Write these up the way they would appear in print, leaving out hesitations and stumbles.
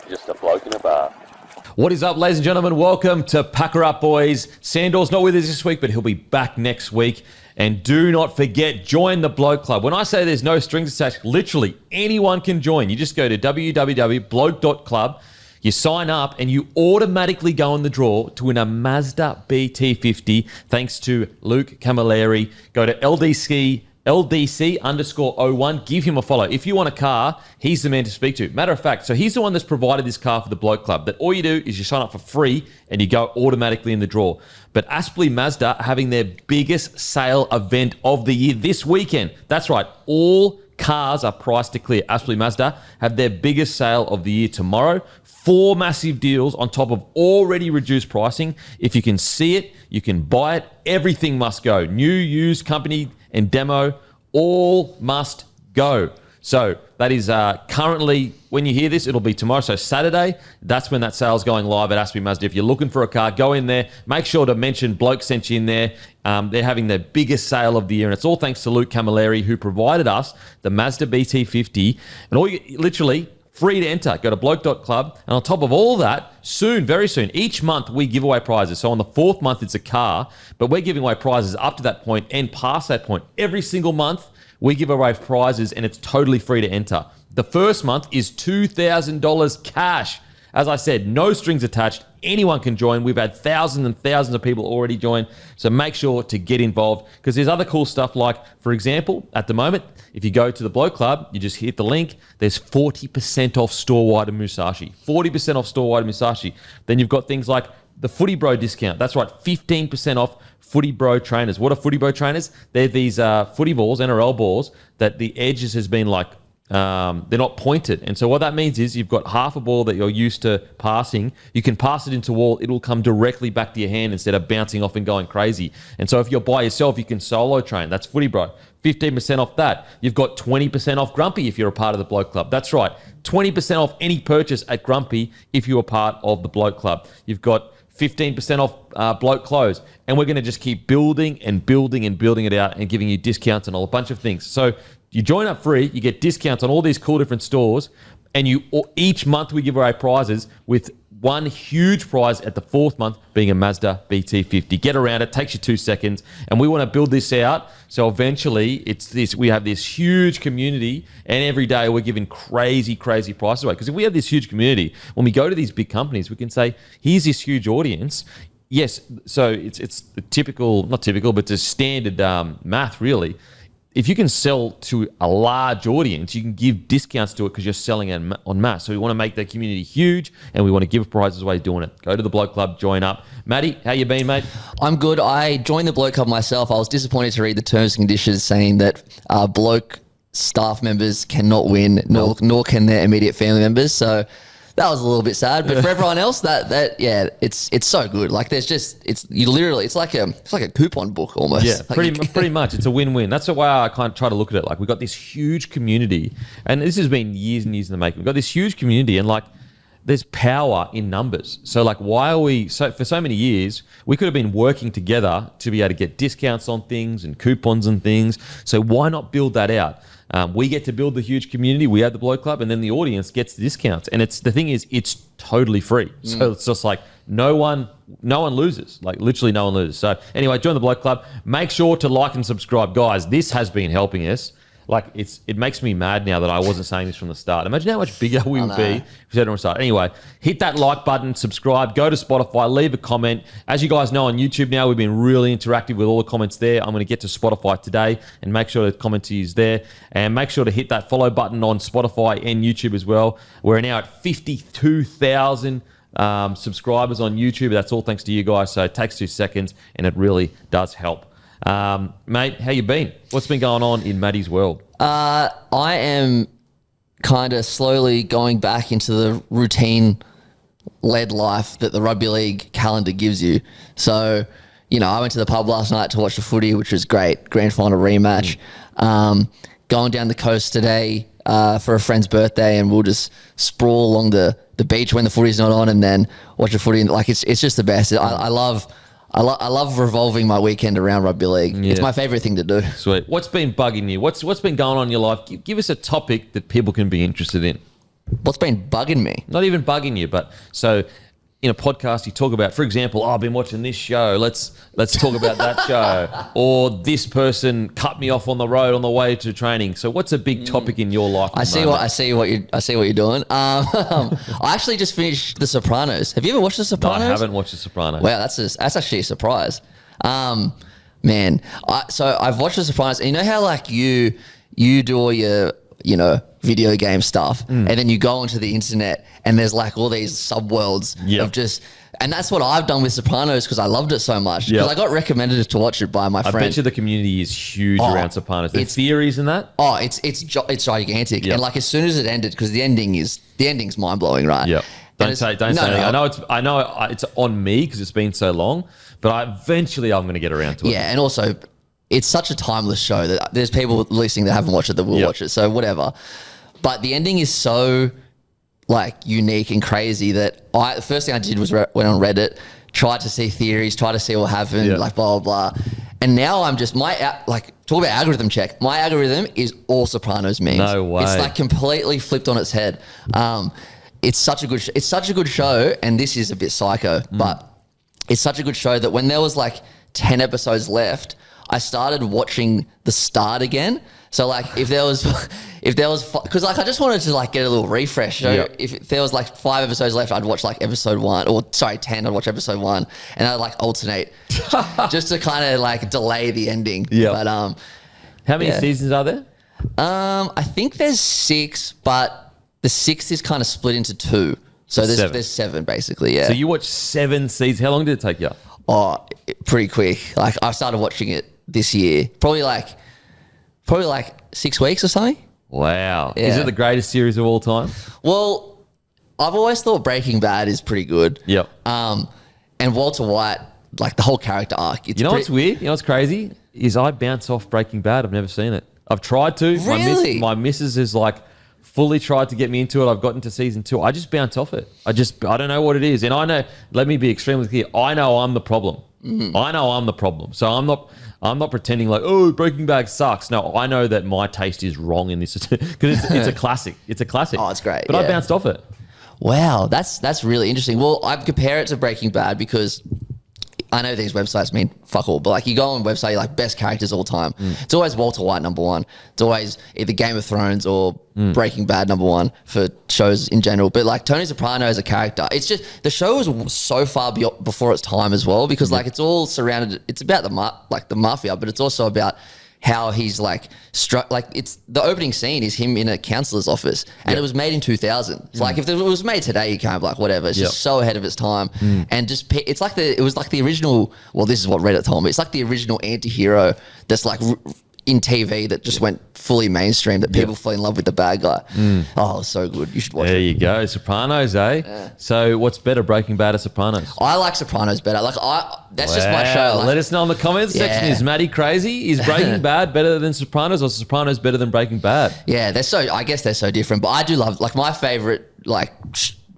just a bloke in a bar. What is up, ladies and gentlemen? Welcome to Packer Up Boys. Sandor's not with us this week, but he'll be back next week. And do not forget, join the Bloke Club. When I say there's no strings attached, literally anyone can join. You just go to www.bloke.club, you sign up, and you automatically go in the draw to win a Mazda BT50 thanks to Luke Camilleri. Go to LDC_01. Give him a follow. If you want a car, he's the man to speak to. Matter of fact, so he's the one that's provided this car for the Bloke Club. That all you do is you sign up for free and you go automatically in the draw. But Aspley Mazda are having their biggest sale event of the year this weekend. That's right. All cars are priced to clear. Aspley Mazda have their biggest sale of the year tomorrow. 4 massive deals on top of already reduced pricing. If you can see it, you can buy it. Everything must go. New, used, company, and demo, all must go. So that is currently, when you hear this, it'll be tomorrow. So Saturday, that's when that sale's going live at Aspley Mazda. If you're looking for a car, go in there. Make sure to mention Bloke sent you in there. They're having their biggest sale of the year, and it's all thanks to Luke Camilleri, who provided us the Mazda BT50. And all you literally free to enter. Go to bloke.club. And on top of all that, soon, very soon, each month we give away prizes. So on the 4th month, it's a car, but we're giving away prizes up to that point and past that point. Every single month, we give away prizes, and it's totally free to enter. The first month is $2,000 cash. As I said, no strings attached. Anyone can join. We've had thousands and thousands of people already join. So make sure to get involved, because there's other cool stuff like, for example, at the moment, if you go to the Bloke Club, you just hit the link, there's 40% off store-wide and Musashi. 40% off store-wide and Musashi. Then you've got things like the Footy Bro discount. That's right, 15% off Footy Bro trainers. What are Footy Bro trainers? They're these footy balls, NRL balls, that the edges has been like, they're not pointed. And so what that means is you've got half a ball that you're used to passing. You can pass it into a wall. It'll come directly back to your hand instead of bouncing off and going crazy. And so if you're by yourself, you can solo train. That's Footy Bro. 15% off that. You've got 20% off Grumpy if you're a part of the Bloke Club. That's right. 20% off any purchase at Grumpy if you're a part of the Bloke Club. You've got 15% off Bloke clothes. And we're going to just keep building and building and building it out and giving you discounts on a bunch of things. So you join up free, you get discounts on all these cool different stores, and each month we give away prizes, with one huge prize at the 4th month being a Mazda BT50. Get around it, takes you 2 seconds, and we want to build this out. So eventually we have this huge community, and every day we're giving crazy prices away. Because if we have this huge community, when we go to these big companies, we can say, here's this huge audience. Yes, so it's the typical, not typical, but it's standard math really. If you can sell to a large audience, you can give discounts to it because you're selling en masse. So we want to make the community huge, and we want to give prizes away doing it. Go to the Bloke Club, join up. Matty, how you been, mate? I'm good. I joined the Bloke Club myself. I was disappointed to read the terms and conditions saying that Bloke staff members cannot win, nor can their immediate family members. So that was a little bit sad, but for everyone else, it's so good. Like it's like a coupon book almost. Yeah, pretty much. It's a win-win. That's the way I kind of try to look at it. Like, we've got this huge community, and this has been years and years in the making. We've got this huge community, and like, there's power in numbers. So like, why are we for so many years, we could have been working together to be able to get discounts on things and coupons and things. So why not build that out? We get to build the huge community. We have the Bloke Club, and then the audience gets the discounts. And the thing is, it's totally free. So it's just like no one loses. Like, literally no one loses. So anyway, join the Bloke Club. Make sure to like and subscribe, guys. This has been helping us. Like, it makes me mad now that I wasn't saying this from the start. Imagine how much bigger we would be if we said it from the start. Anyway, hit that like button, subscribe, go to Spotify, leave a comment. As you guys know, on YouTube now, we've been really interactive with all the comments there. I'm going to get to Spotify today and make sure the comment to you is there. And make sure to hit that follow button on Spotify and YouTube as well. We're now at 52,000 subscribers on YouTube. That's all thanks to you guys. So it takes 2 seconds, and it really does help. Mate, how you been? What's been going on in Matty's world? I am kind of slowly going back into the routine-led life that the rugby league calendar gives you. So, I went to the pub last night to watch the footy, which was great. Grand final rematch. Going down the coast today for a friend's birthday, and we'll just sprawl along the beach when the footy's not on, and then watch the footy. Like, it's just the best. I love revolving my weekend around rugby league. Yeah. It's my favourite thing to do. Sweet. What's been bugging you? What's been going on in your life? Give us a topic that people can be interested in. What's been bugging me? Not even bugging you, but so in a podcast you talk about, for example, I've been watching this show. Let's talk about that show. Or this person cut me off on the road on the way to training. So what's a big topic in your life? I see what you're doing. I actually just finished The Sopranos. Have you ever watched The Sopranos? No, I haven't watched The Sopranos. Wow, that's actually a surprise. Man, so I've watched The Sopranos, and you know how like you do all your video game stuff, and then you go onto the internet and there's like all these subworlds of just, and that's what I've done with Sopranos because I loved it so much. Because I got recommended to watch it by my friend. I bet you the community is huge around Sopranos. There's theories in that. Oh, it's gigantic, and like as soon as it ended, because the ending's mind blowing, right? Yeah. Don't say anything. I know it's on me because it's been so long, but eventually I'm going to get around to it. Yeah, and also it's such a timeless show that there's people listening that haven't watched it that will watch it. So whatever. But the ending is so like unique and crazy that the first thing I did was went on Reddit, tried to see theories, tried to see what happened, like blah, blah, blah. And now I'm just, talk about algorithm check. My algorithm is all Sopranos memes. No way. It's like completely flipped on its head. It's such a good show, and this is a bit psycho, but it's such a good show that when there was like 10 episodes left, I started watching the start again. So like if there was, because like I just wanted to like get a little refresh. So if there was like 5 episodes left, I'd watch like episode 1, or sorry, 10. I'd watch episode 1, and I'd like alternate just to kind of like delay the ending. Yeah. But how many seasons are there? I think there's 6, but the 6th is kind of split into 2. So there's 7 basically. Yeah. So you watched 7 seasons. How long did it take you? Oh, pretty quick. Like I started watching it this year, probably like 6 weeks or something. Wow. Yeah. Is it the greatest series of all time? Well, I've always thought Breaking Bad is pretty good. Yep. And Walter White, like the whole character arc. You know what's weird? You know what's crazy? Is I bounce off Breaking Bad. I've never seen it. I've tried to. Really? My missus is like fully tried to get me into it. I've gotten to season 2. I just bounce off it. I don't know what it is. And I know, let me be extremely clear. I know I'm the problem. I know I'm the problem. So I'm not pretending like, oh, Breaking Bad sucks. No, I know that my taste is wrong in this because it's a classic. It's a classic. Oh, it's great. But I bounced off it. Wow, that's really interesting. Well, I compare it to Breaking Bad because I know these websites mean fuck all, but like you go on a website, you're like best characters all time. It's always Walter White number 1. It's always either Game of Thrones or Breaking Bad number 1 for shows in general. But like Tony Soprano as a character, it's just the show was so far before its time as well because like it's all surrounded. It's about the mafia, but it's also about how he's like it's the opening scene is him in a counselor's office, and it was made in 2000. So like if it was made today, you can't be like whatever. It's just so ahead of its time, and just it's like it was like the original. Well, this is what Reddit told me. It's like the original anti-hero that's like in TV that just went fully mainstream that people fell in love with the bad guy. Oh, so good. You should watch it. There you go. Sopranos, eh? Yeah. So what's better, Breaking Bad or Sopranos? I like Sopranos better. Like that's just my show. Like, let us know in the comments section. Is Matty crazy? Is Breaking Bad better than Sopranos or Sopranos better than Breaking Bad? Yeah, I guess they're so different. But I do love, like my favorite like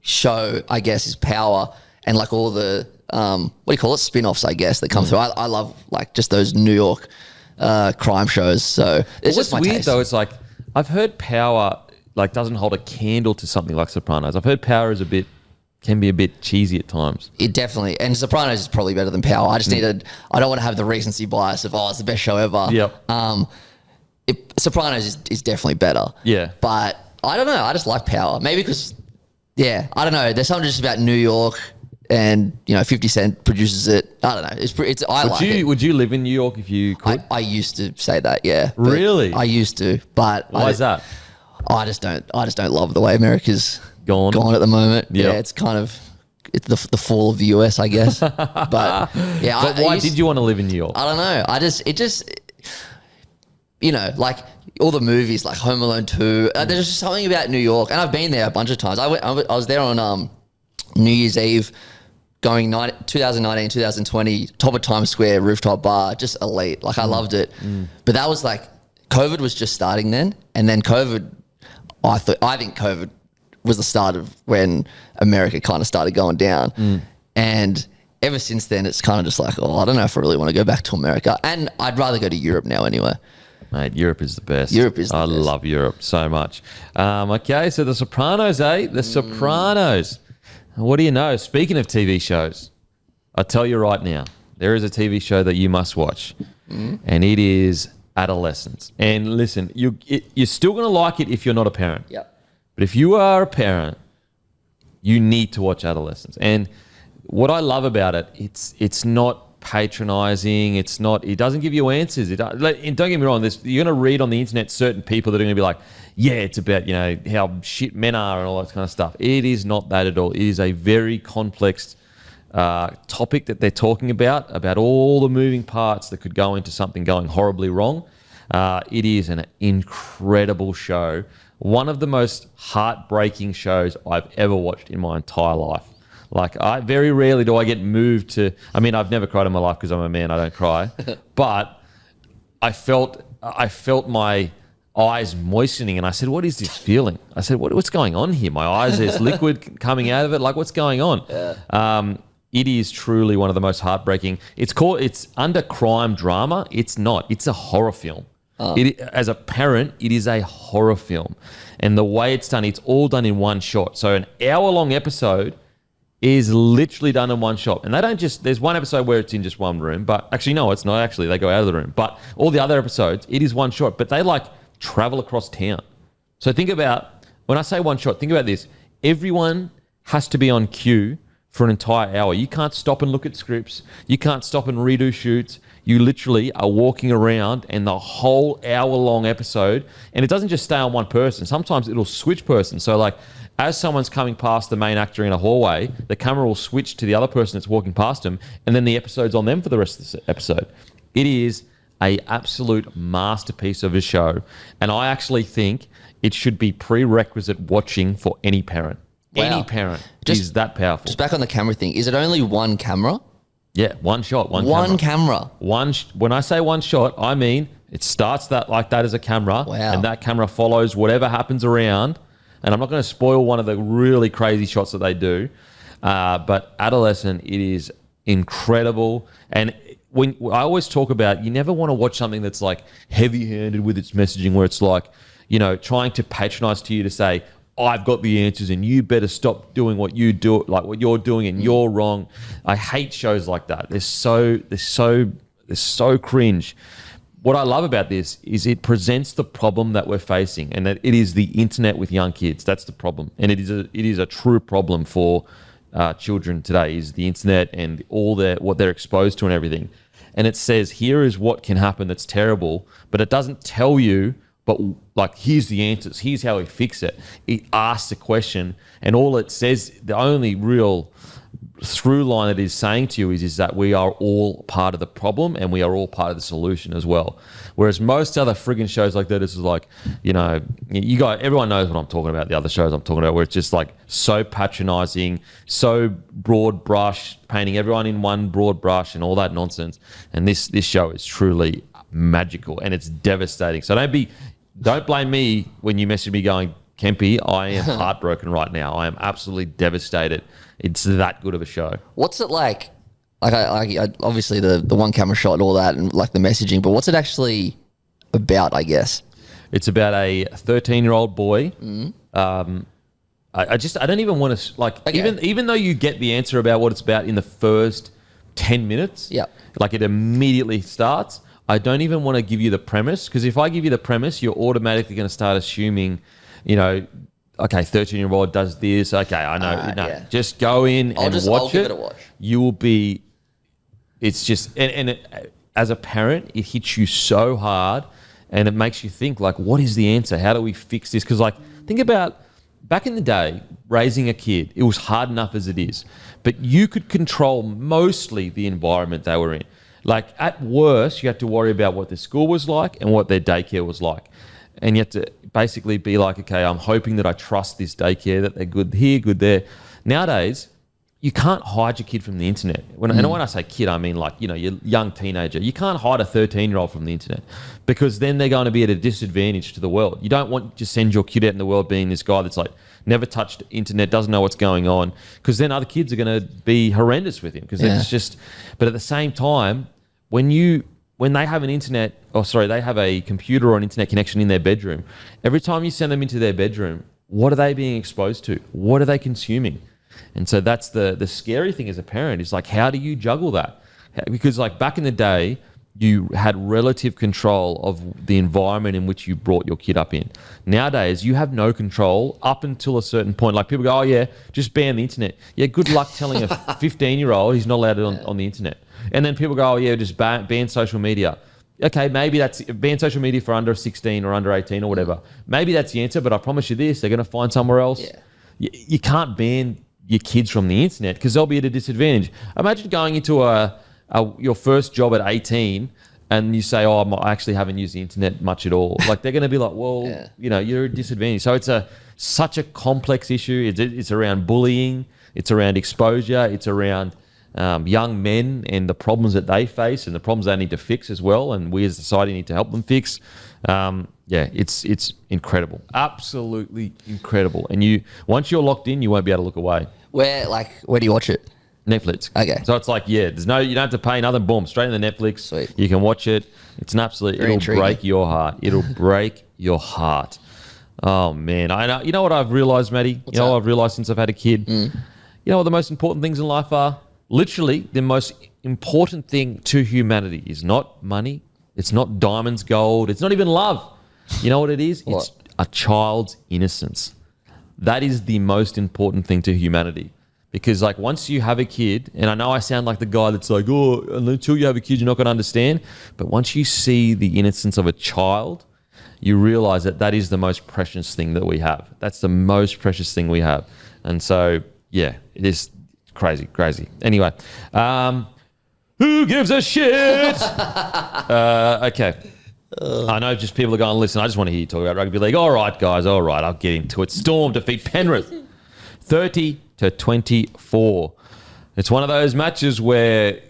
show, I guess, is Power and like all the, what do you call it? Spin-offs, I guess, that come through. I love like just those New York crime shows. So it's just my weird taste. Though, it's like I've heard Power like doesn't hold a candle to something like Sopranos. I've heard Power can be a bit cheesy at times. It definitely, and Sopranos is probably better than Power. I just I don't want to have the recency bias of it's the best show ever. Yep. Sopranos is definitely better. Yeah. But I don't know. I just like Power. Maybe because I don't know. There's something just about New York. And 50 Cent produces it. I don't know. Would you live in New York if you could? I used to say that, yeah. Really? I used to, but why is that? I just don't love the way America's gone at the moment. Yep. Yeah, it's kind of the fall of the US, I guess. But yeah. But why did you want to live in New York? I don't know. It just like all the movies, like Home Alone 2. There's just something about New York, and I've been there a bunch of times. I was there on New Year's Eve. Going 2019, 2020, top of Times Square, rooftop bar, just elite. Like I loved it. But that was like, COVID was just starting then. And then COVID, I think COVID was the start of when America kind of started going down. And ever since then, it's kind of just like, I don't know if I really want to go back to America. And I'd rather go to Europe now anyway. Mate, Europe is the best. Europe is the I best. love Europe so much. Okay, so The Sopranos, eh? The Sopranos. What do you know? Speaking of TV shows, I tell you right now, there is a TV show that you must watch, and it is Adolescence. And listen, you're still going to like it if you're not a parent. Yep. But if you are a parent, you need to watch Adolescence. And what I love about it, it's not patronizing. It doesn't give you answers. Don't get me wrong. You're going to read on the internet certain people that are going to be like, yeah, it's about, how shit men are and all that kind of stuff. It is not that at all. It is a very complex topic that they're talking about all the moving parts that could go into something going horribly wrong. It is an incredible show. One of the most heartbreaking shows I've ever watched in my entire life. Like, very rarely do I get moved to... I mean, I've never cried in my life because I'm a man. I don't cry. But I felt my eyes moistening, and I said, what is this feeling? I said, what's going on here? My eyes, there's liquid coming out of it. Like, what's going on? Yeah. It is truly one of the most heartbreaking... It's under crime drama. It's not. It's a horror film. As a parent, it is a horror film. And the way it's done, it's all done in one shot. So an hour-long episode is literally done in one shot. And they don't just... There's one episode where it's in just one room. But actually, no, it's not actually. They go out of the room. But all the other episodes, it is one shot. But they, travel across town. So think about... When I say one shot, think about this. Everyone has to be on cue for an entire hour. You can't stop and look at scripts. You can't stop and redo shoots. You literally are walking around, and the whole hour-long episode... And it doesn't just stay on one person. Sometimes it'll switch person. So, as someone's coming past the main actor in a hallway, the camera will switch to the other person that's walking past them, and then the episode's on them for the rest of the episode. It is an absolute masterpiece of a show, and I actually think it should be prerequisite watching for any parent. Wow. Any parent is that powerful. Just back on the camera thing, is it only one camera? Yeah, one shot, one camera. When I say one shot, I mean it starts like that as a camera, wow. and that camera follows whatever happens around. And I'm not going to spoil one of the really crazy shots that they do, but Adolescent, it is incredible. And when I always talk about, you never want to watch something that's heavy-handed with its messaging, where it's trying to patronize to you to say, I've got the answers and you better stop doing what you do, what you're doing, and you're wrong. I hate shows like that. They're so cringe. What I love about this is it presents the problem that we're facing, and that it is the internet with young kids. That's the problem. And it is a true problem for children today, is the internet and all what they're exposed to and everything. And it says, here is what can happen that's terrible, but it doesn't tell you, but here's the answers. Here's how we fix it. It asks a question, and all it says, the only real through line it is saying to you is that we are all part of the problem, and we are all part of the solution as well. Whereas most other friggin' shows like that is everyone knows what I'm talking about, the other shows I'm talking about, where it's just so patronizing, so broad brush, painting everyone in one broad brush and all that nonsense. And this show is truly magical, and it's devastating. So don't blame me when you message me going, Kempy, I am heartbroken right now. I am absolutely devastated. It's that good of a show. What's it like? I obviously the one camera shot and all that, and the messaging, but what's it actually about, I guess? It's about a 13-year-old boy. I don't even want to, okay. even though you get the answer about what it's about in the first 10 minutes, it immediately starts, I don't even want to give you the premise, because if I give you the premise, you're automatically going to start assuming, okay, 13-year-old does this. Okay, I know. No, just go in and watch I'll it. Give it a watch. You will be. It's just, as a parent, it hits you so hard, and it makes you think what is the answer? How do we fix this? Because think about back in the day, raising a kid. It was hard enough as it is, but you could control mostly the environment they were in. At worst, you had to worry about what their school was like and what their daycare was like. And you have to basically be okay, I'm hoping that I trust this daycare, that they're good here, good there. Nowadays, you can't hide your kid from the internet. And when I say kid, I mean your young teenager. You can't hide a 13-year-old from the internet, because then they're going to be at a disadvantage to the world. You don't want to send your kid out in the world being this guy that's never touched internet, doesn't know what's going on, because then other kids are going to be horrendous with him. Because it's just. But at the same time, when when they have they have a computer or an internet connection in their bedroom, every time you send them into their bedroom, what are they being exposed to? What are they consuming? And so that's the scary thing as a parent is like, how do you juggle that? Because like back in the day, you had relative control of the environment in which you brought your kid up in. Nowadays, you have no control up until a certain point. Like people go, oh yeah, just ban the internet. Yeah, good luck telling a 15-year-old he's not allowed it on the internet. And then people go, oh yeah, just ban social media. Okay, maybe that's ban social media for under 16 or under 18 or whatever. Maybe that's the answer, but I promise you this, they're going to find somewhere else. Yeah. You can't ban your kids from the internet because they'll be at a disadvantage. Imagine going into your first job at 18 and you say, oh, I actually haven't used the internet much at all. Like they're going to be like, well, you're at a disadvantage. So it's such a complex issue. It's around bullying. It's around exposure. It's around young men and the problems that they face and the problems they need to fix as well. And we as a society need to help them fix. It's incredible. Absolutely incredible. And once you're locked in, you won't be able to look away. Where do you watch it? Netflix. Okay. So it's like, you don't have to pay nothing. Boom, straight in the Netflix. Sweet. You can watch it. It's an absolute, it'll break your heart. It'll break your heart. Oh, man. I know. You know what I've realized, Matty? What I've realized since I've had a kid? You know what the most important things in life are? Literally, the most important thing to humanity is not money. It's not diamonds, gold. It's not even love. You know what it is? What? It's a child's innocence. That is the most important thing to humanity. Because like once you have a kid, and I know I sound like the guy that's like, oh, until you have a kid, you're not going to understand. But once you see the innocence of a child, you realize that is the most precious thing that we have. That's the most precious thing we have. And so, yeah, it is crazy. Anyway, who gives a shit? Okay. I know just people are going, listen, I just want to hear you talk about rugby league. All right, guys, all right, I'll get into it. Storm defeat Penrith 30-24. It's one of those matches where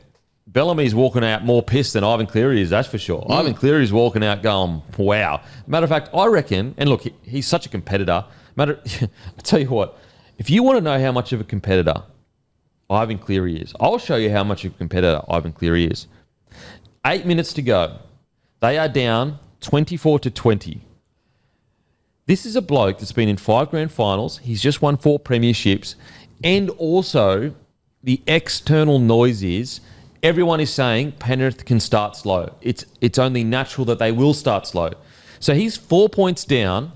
Bellamy's walking out more pissed than Ivan Cleary is, that's for sure. Ivan Cleary's walking out going, wow. Matter of fact, I reckon, and look, he's such a competitor. I tell you what, if you want to know how much of a competitor Ivan Cleary is, I'll show you how much of a competitor Ivan Cleary is. 8 minutes to go. They are down 24-20. This is a bloke that's been in 5 grand finals. He's just won 4 premierships. And also, the external noise is everyone is saying Penrith can start slow. It's only natural that they will start slow. So he's 4 points down.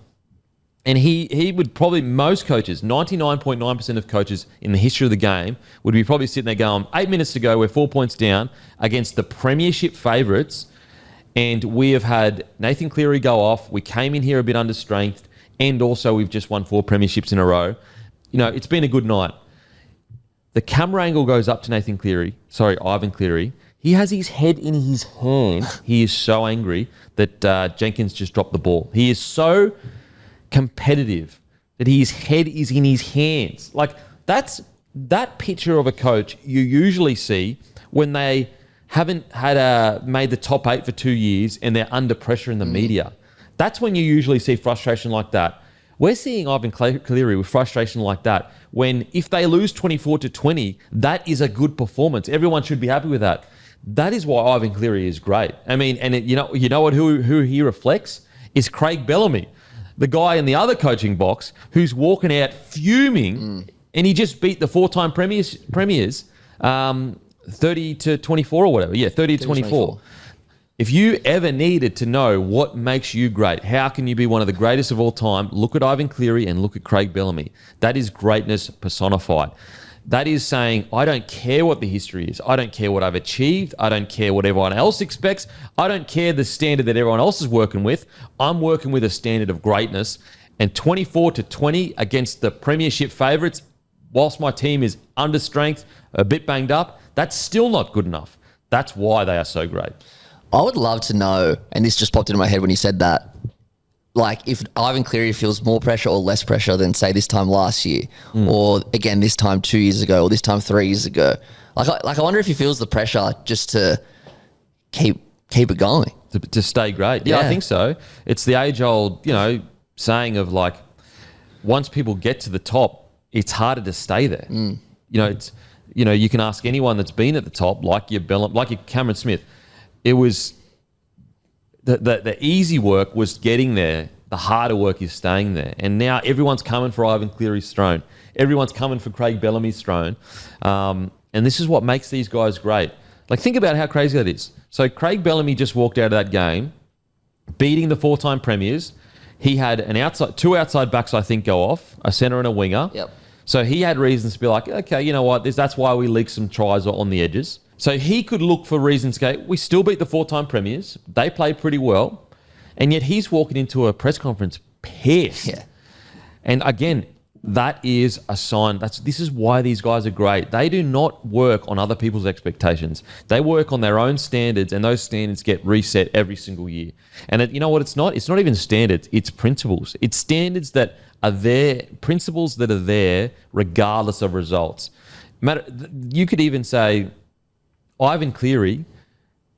And he would probably, most coaches, 99.9% of coaches in the history of the game would be probably sitting there going, 8 minutes to go, we're 4 points down against the premiership favourites. And we have had Nathan Cleary go off. We came in here a bit understrength. And also we've just won 4 premierships in a row. It's been a good night. The camera angle goes up to Ivan Cleary. He has his head in his hand. He is so angry that Jenkins just dropped the ball. He is so competitive that his head is in his hands. Like that picture of a coach you usually see when they haven't made the top 8 for 2 years and they're under pressure in the media. That's when you usually see frustration like that. We're seeing Ivan Cleary with frustration like that when if they lose 24-20, that is a good performance. Everyone should be happy with that. That is why Ivan Cleary is great. I mean, and you know what? Who he reflects is Craig Bellamy, the guy in the other coaching box who's walking out fuming, and he just beat the 4-time premiers 30-24 or whatever. Yeah, 30-24. If you ever needed to know what makes you great, how can you be one of the greatest of all time, look at Ivan Cleary and look at Craig Bellamy. That is greatness personified. That is saying, I don't care what the history is. I don't care what I've achieved. I don't care what everyone else expects. I don't care the standard that everyone else is working with. I'm working with a standard of greatness. And 24-20 against the premiership favourites, whilst my team is under strength, a bit banged up, that's still not good enough. That's why they are so great. I would love to know, and this just popped into my head when you said that, like if Ivan Cleary feels more pressure or less pressure than say this time last year, or again this time 2 years ago, or this time 3 years ago. Like I wonder if he feels the pressure just to keep it going, to stay great. Yeah, I think so. It's the age-old, saying of like, once people get to the top, it's harder to stay there. You can ask anyone that's been at the top, like your Cameron Smith. It was the easy work was getting there. The harder work is staying there. And now everyone's coming for Ivan Cleary's throne. Everyone's coming for Craig Bellamy's throne. And this is what makes these guys great. Like, think about how crazy that is. So Craig Bellamy just walked out of that game, beating the 4-time premiers. He had two outside backs, I think, go off, a centre and a winger. Yep. So he had reasons to be like, okay, you know what? That's why we leaked some tries on the edges. So he could look for reasons to go, we still beat the 4-time premiers. They played pretty well. And yet he's walking into a press conference pissed. Yeah. And again, that is a sign. This is why these guys are great. They do not work on other people's expectations. They work on their own standards, and those standards get reset every single year. And you know what it's not? It's not even standards. It's principles. It's standards that are there, principles that are there regardless of results. You could even say Ivan Cleary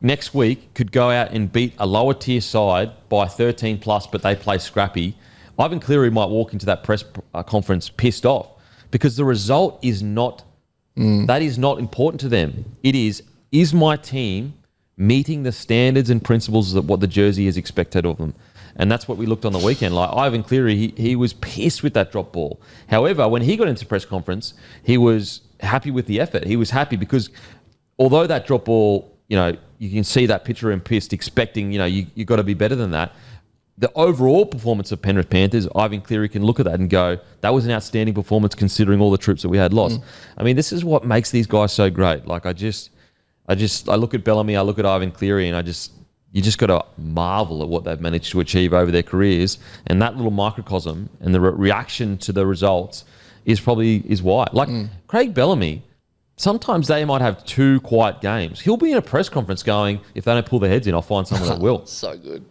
next week could go out and beat a lower tier side by 13 plus, but they play scrappy. Ivan Cleary might walk into that press conference pissed off because the result is not, that is not important to them. It is my team meeting the standards and principles of what the jersey is expected of them? And that's what we looked on the weekend. Like Ivan Cleary, he was pissed with that drop ball. However, when he got into press conference, he was happy with the effort. He was happy because although that drop ball, you can see that picture and pissed, expecting, you got to be better than that. The overall performance of Penrith Panthers, Ivan Cleary can look at that and go, that was an outstanding performance considering all the troops that we had lost. I mean, this is what makes these guys so great. Like I look at Bellamy, I look at Ivan Cleary, and you just got to marvel at what they've managed to achieve over their careers. And that little microcosm and the reaction to the results is why. Like Craig Bellamy, sometimes they might have 2 quiet games. He'll be in a press conference going, if they don't pull their heads in, I'll find someone that will. So good.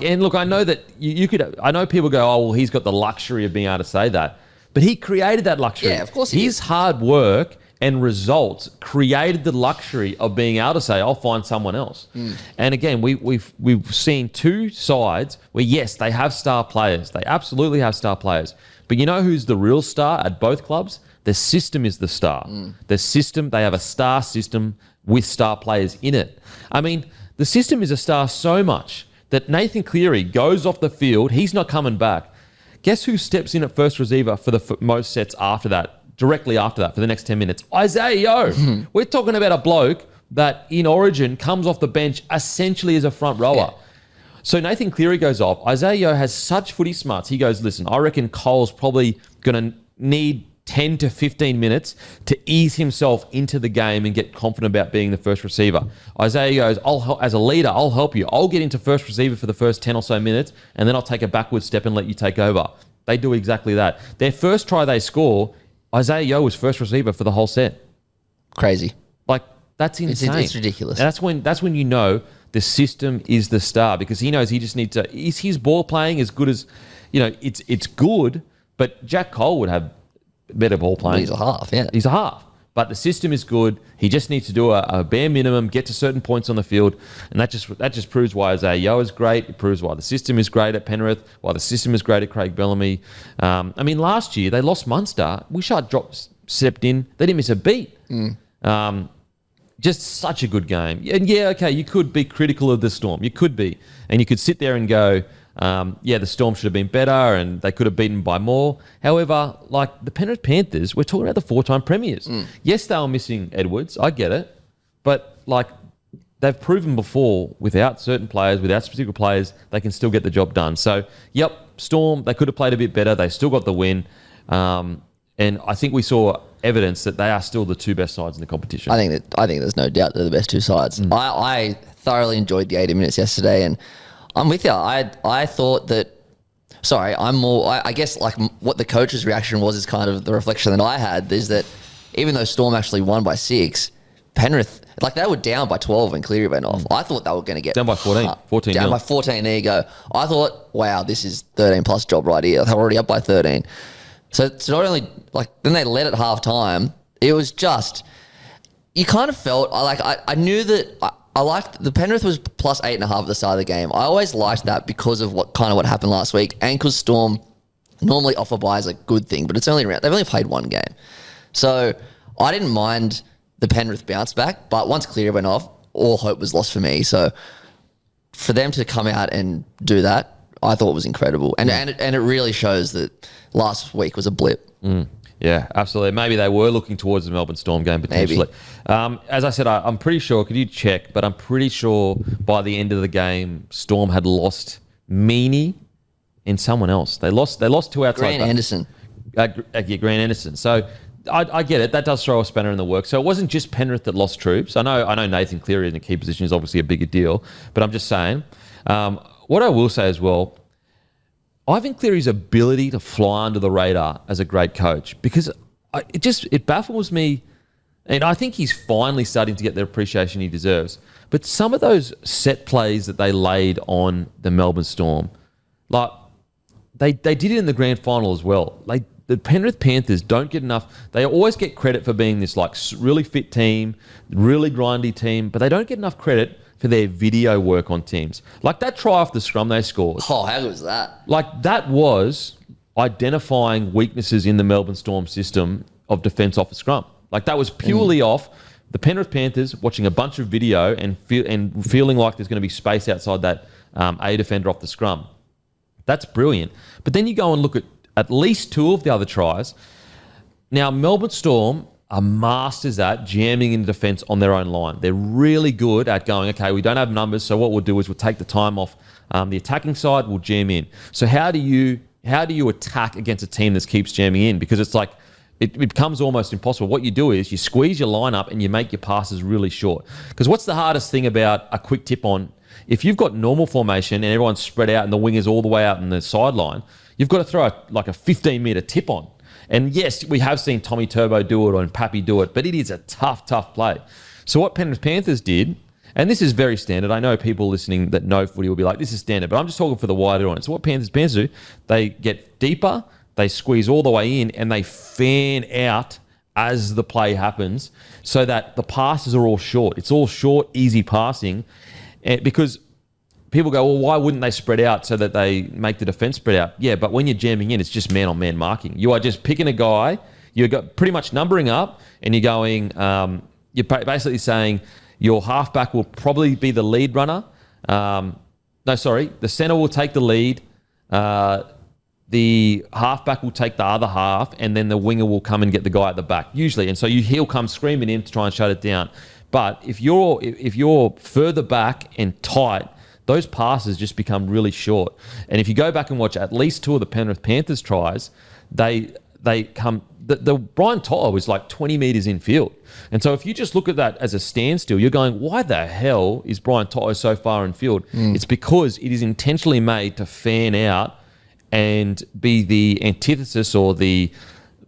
And look, I know that you could, I know people go, oh, well, he's got the luxury of being able to say that. But he created that luxury. Yeah, of course His hard work and results created the luxury of being able to say, I'll find someone else. And again, we've seen 2 sides where, yes, they have star players. They absolutely have star players. But you know who's the real star at both clubs? The system is the star. The system, they have a star system with star players in it. I mean, the system is a star so much that Nathan Cleary goes off the field. He's not coming back. Guess who steps in at first receiver for the most sets after that, directly after that, for the next 10 minutes? Isaiah Yeo. We're talking about a bloke that in Origin comes off the bench essentially as a front rower. Yeah. So Nathan Cleary goes off. Isaiah Yeo has such footy smarts. He goes, listen, I reckon Cole's probably going to need 10 to 15 minutes to ease himself into the game and get confident about being the first receiver. Isaiah goes, as a leader, I'll help you. I'll get into first receiver for the first 10 or so minutes, and then I'll take a backward step and let you take over. They do exactly that. Their first try they score, Isaiah Yeo was first receiver for the whole set. Crazy. Like, that's insane. It's ridiculous. And that's when you know the system is the star, because he knows he just needs to... Is his ball playing as good as... it's good, but Jack Cole would have better ball playing. Well, he's a half, yeah. He's a half. But the system is good. He just needs to do a bare minimum, get to certain points on the field, and that just proves why Isaiah Yeo is great. It proves why the system is great at Penrith, why the system is great at Craig Bellamy. I mean, last year they lost Munster. Wishart stepped in. They didn't miss a beat. Just such a good game. And yeah, okay, you could be critical of the Storm. You could be. And you could sit there and go, the Storm should have been better and they could have beaten by more. However, like the Penrith Panthers, we're talking about the 4-time premiers. Yes, they were missing Edwards. I get it. But like they've proven before, without certain players, without specific players, they can still get the job done. So, yep, Storm, they could have played a bit better. They still got the win. And I think we saw evidence that they are still the 2 best sides in the competition. I think there's no doubt they're the best 2 sides. I thoroughly enjoyed the 80 minutes yesterday, and I'm with you. I thought that. Sorry, I'm more. I guess like what the coach's reaction was is kind of the reflection that I had, is that even though Storm actually won by 6, Penrith, like they were down by 12 and Cleary went off. I thought they were going to get down by 14. Down by 14. There you go. I thought, wow, this is 13 plus job right here. They're already up by 13. So not only like then they led at half time. It was just you kind of felt I knew that I liked the Penrith was plus 8.5 at the start of the game. I always liked that because of what happened last week. Ankles Storm normally offer buys a good thing, but they've only played 1 game, so I didn't mind the Penrith bounce back. But once Cleary went off, all hope was lost for me. So for them to come out and do that, I thought was incredible. And it really shows that last week was a blip. Yeah, absolutely. Maybe they were looking towards the Melbourne Storm game potentially. As I said, I'm pretty sure, could you check, but I'm pretty sure by the end of the game, Storm had lost Meaney and someone else. They lost two outside. Grant Anderson. Grant Anderson. So I get it. That does throw a spanner in the works. So it wasn't just Penrith that lost troops. I know Nathan Cleary in the key position is obviously a bigger deal, but I'm just saying. What I will say as well, Ivan Cleary's ability to fly under the radar as a great coach, because it baffles me, and I think he's finally starting to get the appreciation he deserves. But some of those set plays that they laid on the Melbourne Storm, like they did it in the grand final as well. The Penrith Panthers don't get enough. They always get credit for being this like really fit team, really grindy team, but they don't get enough credit for their video work on teams. Like that try off the scrum they scored. Oh, how good was that? Like that was identifying weaknesses in the Melbourne Storm system of defence off a scrum. Like that was purely off the Penrith Panthers watching a bunch of video and feeling like there's going to be space outside that A defender off the scrum. That's brilliant. But then you go and look at least two of the other tries. Now, Melbourne Storm are masters at jamming in defence on their own line. They're really good at going, okay, we don't have numbers, so what we'll do is we'll take the time off the attacking side, we'll jam in. So how do you attack against a team that keeps jamming in? Because it's like, it becomes almost impossible. What you do is you squeeze your line up and you make your passes really short. Because what's the hardest thing about a quick tip on? If you've got normal formation and everyone's spread out and the wingers all the way out in the sideline, you've got to throw a 15-metre tip on. And yes, we have seen Tommy Turbo do it and Pappy do it, but it is a tough play. So what Penrith Panthers did, and this is very standard, I know people listening that know footy will be like, this is standard, but I'm just talking for the wider audience. So what Panthers do, they get deeper, they squeeze all the way in, and they fan out as the play happens so that the passes are all short. It's all short, easy passing, because people go, well, why wouldn't they spread out so that they make the defence spread out? Yeah, but when you're jamming in, it's just man-on-man marking. You are just picking a guy, you're pretty much numbering up, and you're going, you're basically saying your halfback will probably be the lead runner. The centre will take the lead. The halfback will take the other half, and then the winger will come and get the guy at the back, usually. And so he'll come screaming in to try and shut it down. But if you're further back and tight, those passes just become really short. And if you go back and watch at least two of the Penrith Panthers tries, they come. The Brian To'o was like 20 metres in field. And so if you just look at that as a standstill, you're going, why the hell is Brian To'o so far in field? It's because it is intentionally made to fan out and be the antithesis or the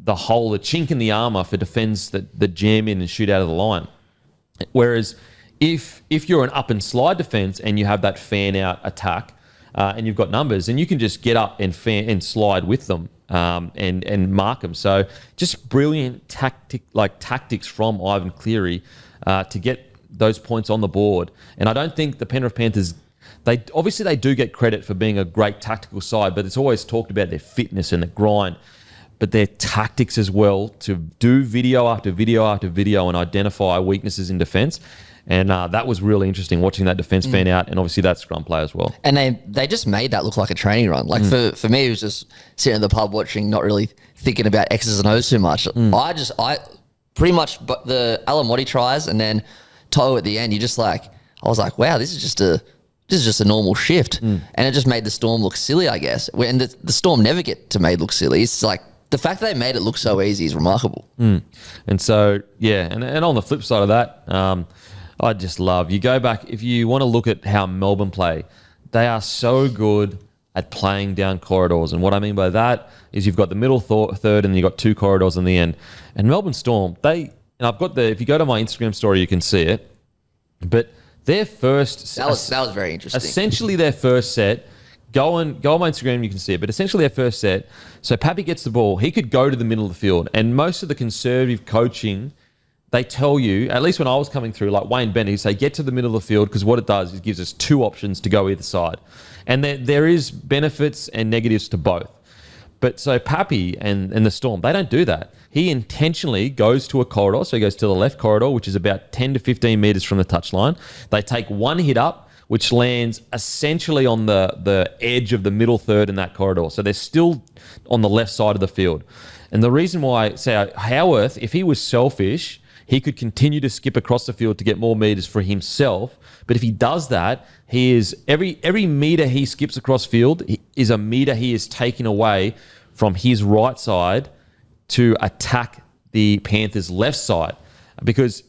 hole, the chink in the armour for defence that jam in and shoot out of the line. Whereas if you're an up and slide defence and you have that fan out attack and you've got numbers, then you can just get up and fan and slide with them and mark them. So just brilliant tactics from Ivan Cleary to get those points on the board. And I don't think the Penrith Panthers, they do get credit for being a great tactical side, but it's always talked about their fitness and the grind, but their tactics as well to do video after video after video and identify weaknesses in defence. And that was really interesting watching that defence fan out, and obviously that scrum play as well. And they just made that look like a training run. Like for me, it was just sitting in the pub watching, not really thinking about X's and O's too much. I pretty much the Alamotti tries and then To'o at the end. I was like, wow, this is just a normal shift, and it just made the Storm look silly, I guess. And the Storm never get to made look silly. It's like the fact that they made it look so easy is remarkable. And so and on the flip side of that. I just love, you go back, if you want to look at how Melbourne play, they are so good at playing down corridors. And what I mean by that is you've got the middle third and you've got two corridors in the end. And Melbourne Storm, and I've got if you go to my Instagram story, you can see it. But their first... That was very interesting. Essentially their first set, go on my Instagram, you can see it. But essentially their first set, so Pappy gets the ball, he could go to the middle of the field. And most of the conservative coaching, they tell you, at least when I was coming through, like Wayne Bennett, he'd say, get to the middle of the field, because what it does is it gives us two options to go either side. And there is benefits and negatives to both. But so Pappy and the Storm, they don't do that. He intentionally goes to a corridor, so he goes to the left corridor, which is about 10 to 15 metres from the touchline. They take one hit up, which lands essentially on the edge of the middle third in that corridor. So they're still on the left side of the field. And the reason why, say, Howarth, if he was selfish, he could continue to skip across the field to get more meters for himself. But if he does that, he is every meter he skips across field is a meter he is taking away from his right side to attack the Panthers' left side. Because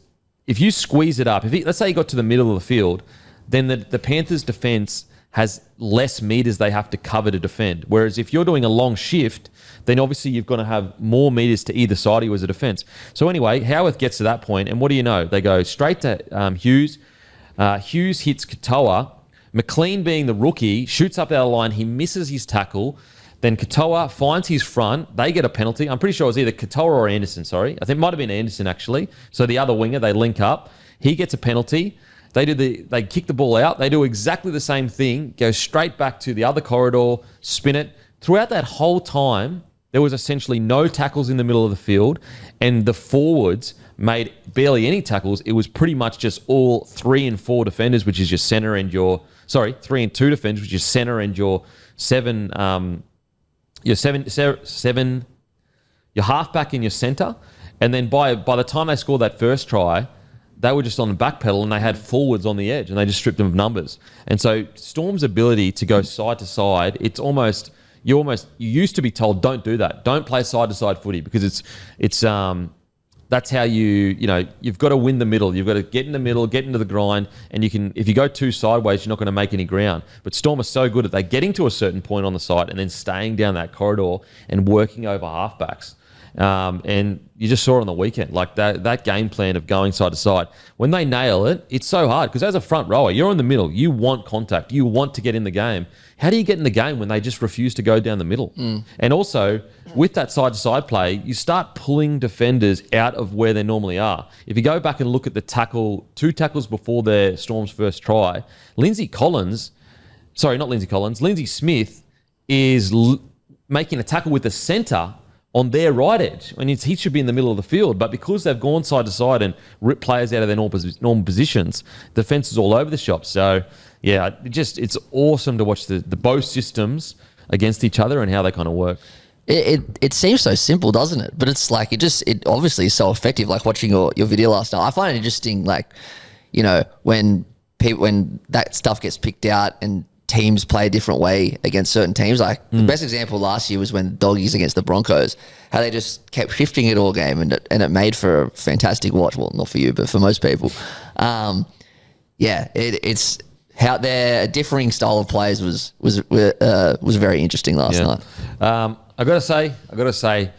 if you squeeze it up, let's say he got to the middle of the field, then the Panthers' defense has less meters they have to cover to defend. Whereas if you're doing a long shift, then obviously you've got to have more meters to either side of you as a defense. So anyway, Howarth gets to that point, and what do you know? They go straight to Hughes. Hughes hits Katoa. McLean, being the rookie, shoots up out of line. He misses his tackle. Then Katoa finds his front. They get a penalty. I'm pretty sure it was either Katoa or Anderson, sorry. I think it might have been Anderson, actually. So the other winger, they link up. He gets a penalty. They kick the ball out. They do exactly the same thing, go straight back to the other corridor, spin it. Throughout that whole time, there was essentially no tackles in the middle of the field, and the forwards made barely any tackles. It was pretty much just all 3 and 4 defenders, which is your center and 3 and 2 defenders, which is center and your halfback and your center. And then by the time they scored that first try, they were just on the back pedal and they had forwards on the edge and they just stripped them of numbers. And so Storm's ability to go side to side, you used to be told, don't do that. Don't play side to side footy because that's how you've got to win the middle. You've got to get in the middle, get into the grind, and if you go too sideways, you're not going to make any ground. But Storm are so good at they getting to a certain point on the side and then staying down that corridor and working over halfbacks. And you just saw it on the weekend, like that game plan of going side to side. When they nail it, it's so hard because as a front rower, you're in the middle. You want contact. You want to get in the game. How do you get in the game when they just refuse to go down the middle? And also, with that side-to-side play, you start pulling defenders out of where they normally are. If you go back and look at the two tackles before their Storm's first try, Lindsay Smith is making a tackle with the centre on their right edge, and he should be in the middle of the field. But because they've gone side to side and ripped players out of their normal positions, defense is all over the shop. So, yeah, it's awesome to watch the both systems against each other and how they kind of work. It seems so simple, doesn't it? But it's like it obviously is so effective. Like watching your video last night, I find it interesting. Like, when that stuff gets picked out and teams play a different way against certain teams. Like the best example last year was when the Doggies against the Broncos, how they just kept shifting it all game, and it made for a fantastic watch. Well, not for you, but for most people. It's how their differing style of plays was very interesting last night. I gotta say,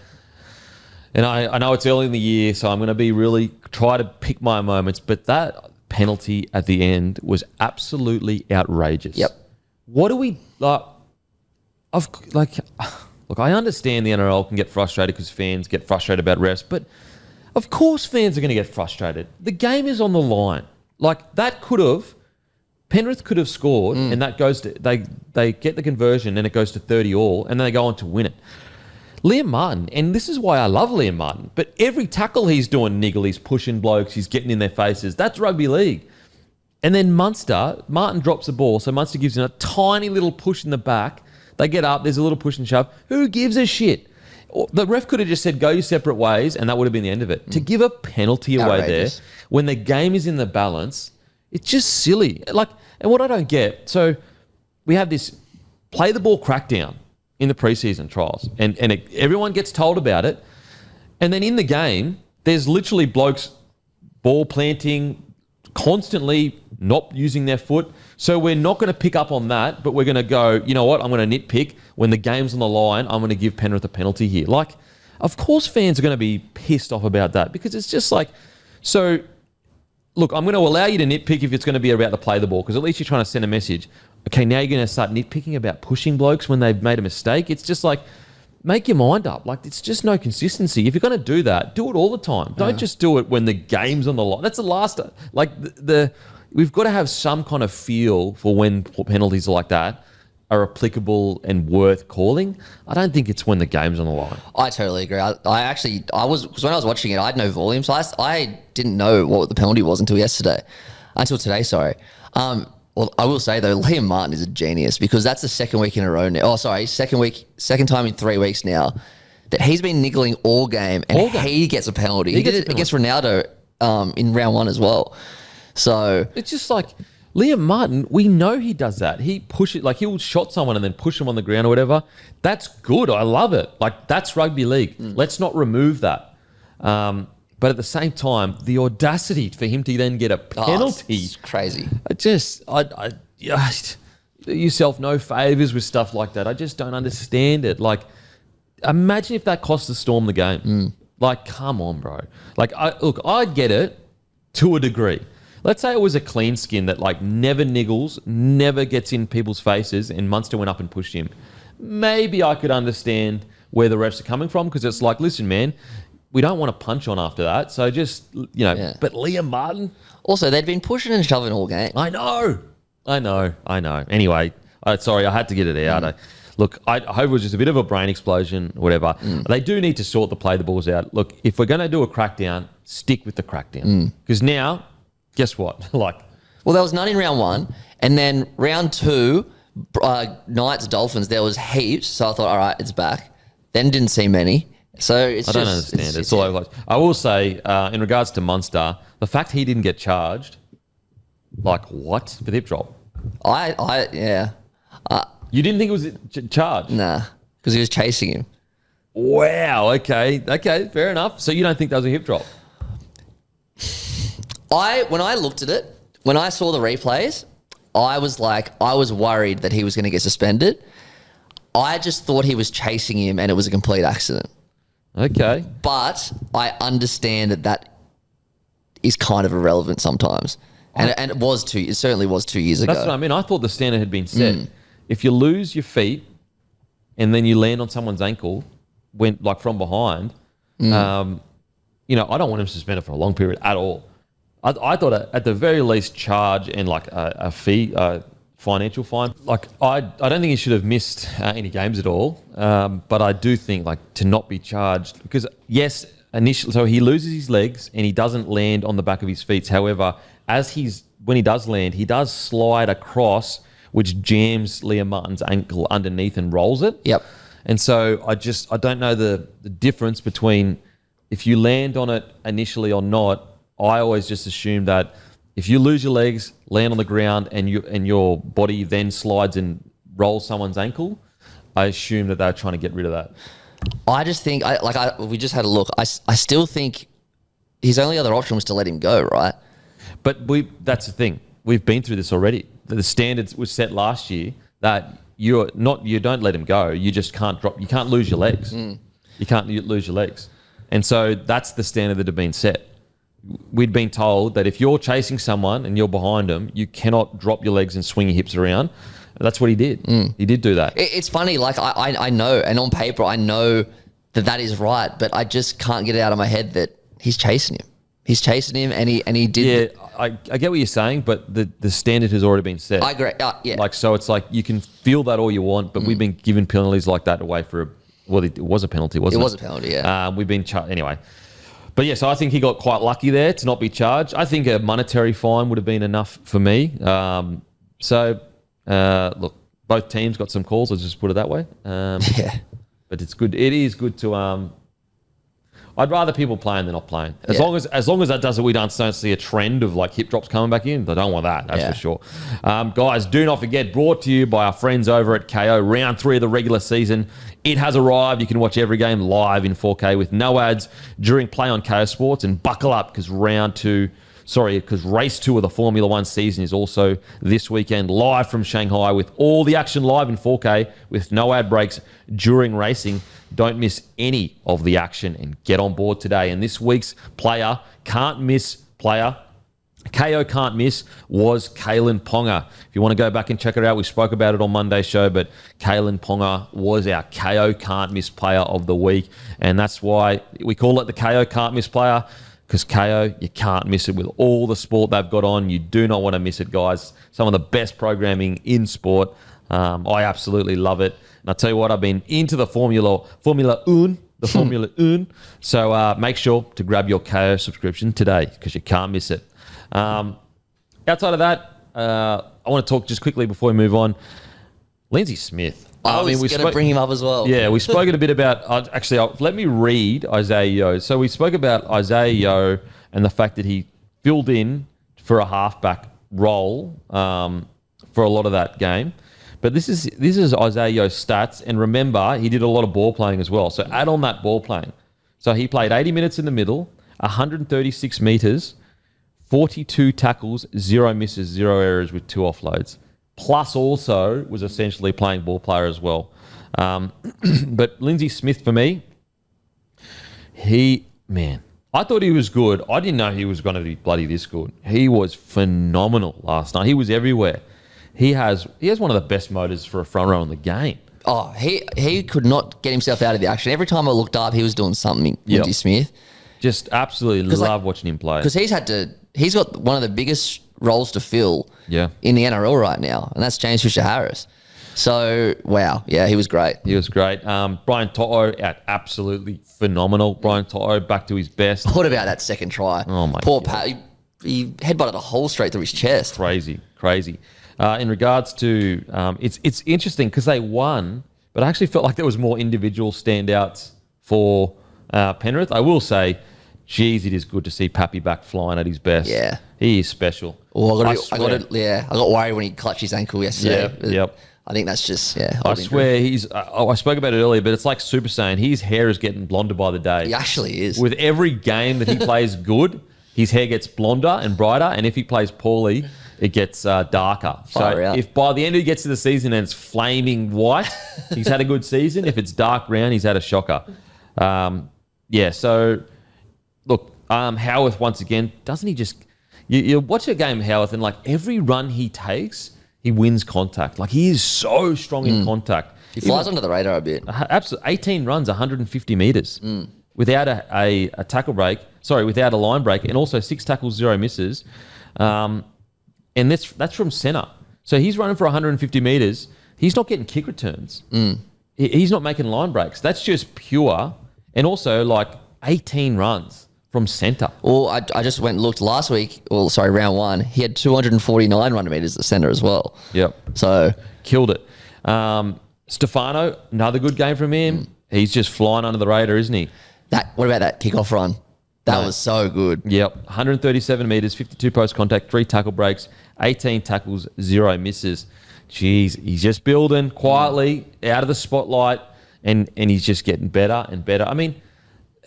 and I know it's early in the year, so I'm gonna be really try to pick my moments, but that penalty at the end was absolutely outrageous. Yep. What do we like? Look, I understand the NRL can get frustrated because fans get frustrated about refs, but of course fans are going to get frustrated. The game is on the line. Like Penrith could have scored, and that goes to they get the conversion, and it goes to 30-all, and then they go on to win it. Liam Martin, and this is why I love Liam Martin, but every tackle he's doing niggle, he's pushing blokes, he's getting in their faces. That's rugby league. And then Martin drops the ball, so Munster gives him a tiny little push in the back. They get up, there's a little push and shove. Who gives a shit? The ref could have just said, go your separate ways, and that would have been the end of it. To give a penalty away there, when the game is in the balance, it's just silly. And what I don't get, so we have this play the ball crackdown in the preseason trials, and everyone gets told about it. And then in the game, there's literally blokes ball planting, constantly not using their foot. So we're not going to pick up on that, but we're going to go, you know what, I'm going to nitpick. When the game's on the line, I'm going to give Penrith a penalty here. Like, of course fans are going to be pissed off about that because it's just like, so, look, I'm going to allow you to nitpick if it's going to be about to play the ball because at least you're trying to send a message. Okay, now you're going to start nitpicking about pushing blokes when they've made a mistake. It's just like, make your mind up. Like, it's just no consistency. If you're going to do that, do it all the time. Don't just do it when the game's on the line. That's the last, like, we've got to have some kind of feel for when penalties like that are applicable and worth calling. I don't think it's when the game's on the line. I totally agree. Because when I was watching it, I had no volume, so I didn't know what the penalty was until today, sorry. Well, I will say though, Liam Martin is a genius because that's the second week in a row now. Oh, sorry, second time in 3 weeks now that he's been niggling all game and he gets a penalty. He did it against Ronaldo in round 1 as well. So it's just like Liam Martin, we know he does that. He pushes, like he'll shot someone and then push them on the ground or whatever. That's good. I love it. Like that's rugby league. Let's not remove that. But at the same time, the audacity for him to then get a penalty. It's crazy. I do yourself no favours with stuff like that. I just don't understand it. Like, imagine if that cost the Storm the game. Like, come on, bro. Like, I get it to a degree. Let's say it was a clean skin that like never niggles, never gets in people's faces, and Munster went up and pushed him. Maybe I could understand where the refs are coming from because it's like, listen, man, we don't want to punch on after that. So just, but Liam Martin. Also, they'd been pushing and shoving all game. I know. Anyway, sorry, I had to get it out. I hope it was just a bit of a brain explosion, whatever. They do need to sort the balls out. Look, if we're going to do a crackdown, stick with the crackdown. Because now, guess what? Well, there was none in round 1. And then round 2, Knights, Dolphins, there was heaps. So I thought, all right, it's back. Then didn't see many. So I don't understand. It's all over. I will say, in regards to Munster, the fact he didn't get charged, like what for the hip drop? Yeah. You didn't think it was charged? Nah, because he was chasing him. Wow. Okay. Fair enough. So you don't think that was a hip drop? When I looked at it, when I saw the replays, I was worried that he was going to get suspended. I just thought he was chasing him and it was a complete accident. Okay. But I understand that is kind of irrelevant sometimes. And it certainly was 2 years ago. That's what I mean. I thought the standard had been set. If you lose your feet and then you land on someone's ankle from behind, I don't want him suspended for a long period at all. I thought at the very least charge and like a fee, financial fine. Like I don't think he should have missed any games at all. But I do think like to not be charged because yes, initially, so he loses his legs and he doesn't land on the back of his feet. However, when he does land, he does slide across, which jams Liam Martin's ankle underneath and rolls it. Yep. And so I don't know the difference between if you land on it initially or not. I always just assume that if you lose your legs, land on the ground, and your body then slides and rolls someone's ankle, I assume that they're trying to get rid of that. I just think, we just had a look. I still think his only other option was to let him go, right? But that's the thing. We've been through this already. The standards was set last year that you don't let him go. You just can't drop. You can't lose your legs. You can't lose your legs. And so that's the standard that had been set. We'd been told that if you're chasing someone and you're behind them, you cannot drop your legs and swing your hips around. That's what he did. He did do that. It's funny. Like I know, and on paper I know that is right, but I just can't get it out of my head that he's chasing him. He's chasing him, and he did. Yeah, I get what you're saying, but the standard has already been set. I agree. Yeah. Like so, it's like you can feel that all you want, but we've been given penalties like that away for it was a penalty, wasn't it? It was a penalty. Yeah. We've been anyway. But yeah, so I think he got quite lucky there to not be charged. I think a monetary fine would have been enough for me. Look, both teams got some calls. Let's just put it that way. Yeah. But it's good. It is good to. I'd rather people playing than not playing. As long as that does it, we don't see a trend of like hip drops coming back in. I don't want that. That's for sure. Guys, do not forget. Brought to you by our friends over at KO. Round 3 of the regular season. It has arrived. You can watch every game live in 4K with no ads during play on KO Sports. And buckle up because race 2 of the Formula 1 season is also this weekend live from Shanghai with all the action live in 4K with no ad breaks during racing. Don't miss any of the action and get on board today. And this week's KO can't miss was Kalyn Ponga. If you want to go back and check it out, we spoke about it on Monday's show, but Kalyn Ponga was our KO can't miss player of the week. And that's why we call it the KO can't miss player, because KO, you can't miss it with all the sport they've got on. You do not want to miss it, guys. Some of the best programming in sport. I absolutely love it. And I'll tell you what, I've been into the Formula Un. So make sure to grab your KO subscription today because you can't miss it. Outside of that, I want to talk just quickly before we move on. Lindsay Smith. I was going to bring him up as well. Yeah, we've spoken a bit about... let me read Isaiah Yeo. So we spoke about Isaiah Yeo and the fact that he filled in for a halfback role for a lot of that game. But this is Isaiah Yeo's stats. And remember, he did a lot of ball playing as well. So add on that ball playing. So he played 80 minutes in the middle, 136 metres, 42 tackles, 0 misses, 0 errors with 2 offloads. Plus also was essentially playing ball player as well. But Lindsay Smith, for me, I thought he was good. I didn't know he was going to be bloody this good. He was phenomenal last night. He was everywhere. He has one of the best motors for a front row in the game. Oh, he could not get himself out of the action. Every time I looked up, he was doing something, Lindsay Smith. Just absolutely love watching him play. Because he's got one of the biggest roles to fill in the NRL right now, and that's James Fisher-Harris. So, wow. Yeah, he was great. He was great. Brian To'o, absolutely phenomenal. Brian To'o back to his best. What about that second try? Oh, my Poor God. Pat. He headbutted a hole straight through his chest. Crazy. In regards to, it's interesting because they won, but I actually felt like there was more individual standouts for Penrith. I will say, geez, it is good to see Pappy back flying at his best. Yeah. He is special. Oh, I got worried when he clutched his ankle yesterday. Yep. I think that's just, I swear I spoke about it earlier, but it's like Super Saiyan. His hair is getting blonder by the day. He actually is. With every game that he plays good, his hair gets blonder and brighter, and if he plays poorly, it gets darker. Far out. If by the end he gets to the season and it's flaming white, he's had a good season. If it's dark brown, he's had a shocker. So look, Howarth once again, doesn't he just... You watch a game of Howarth and like every run he takes, he wins contact. Like he is so strong in contact. He flies under the radar a bit. Absolutely. 18 runs, 150 metres without a tackle break. Sorry, without a line break, and also 6 tackles, 0 misses. And that's from centre. So he's running for 150 metres. He's not getting kick returns. He's not making line breaks. That's just pure. And also like 18 runs from centre. Well, I just went and looked last week. Well, sorry, round 1. He had 249 running metres at centre as well. Yep. So killed it. Stefano, another good game from him. He's just flying under the radar, isn't he? What about that kickoff run? That was so good. Yep. 137 metres, 52 post contact, 3 tackle breaks, 18 tackles, 0 misses. Jeez, he's just building quietly out of the spotlight, and he's just getting better and better. I mean,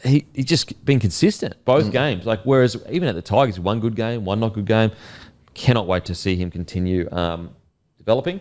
he's just been consistent both games. Like, whereas even at the Tigers, one good game, one not good game. Cannot wait to see him continue developing.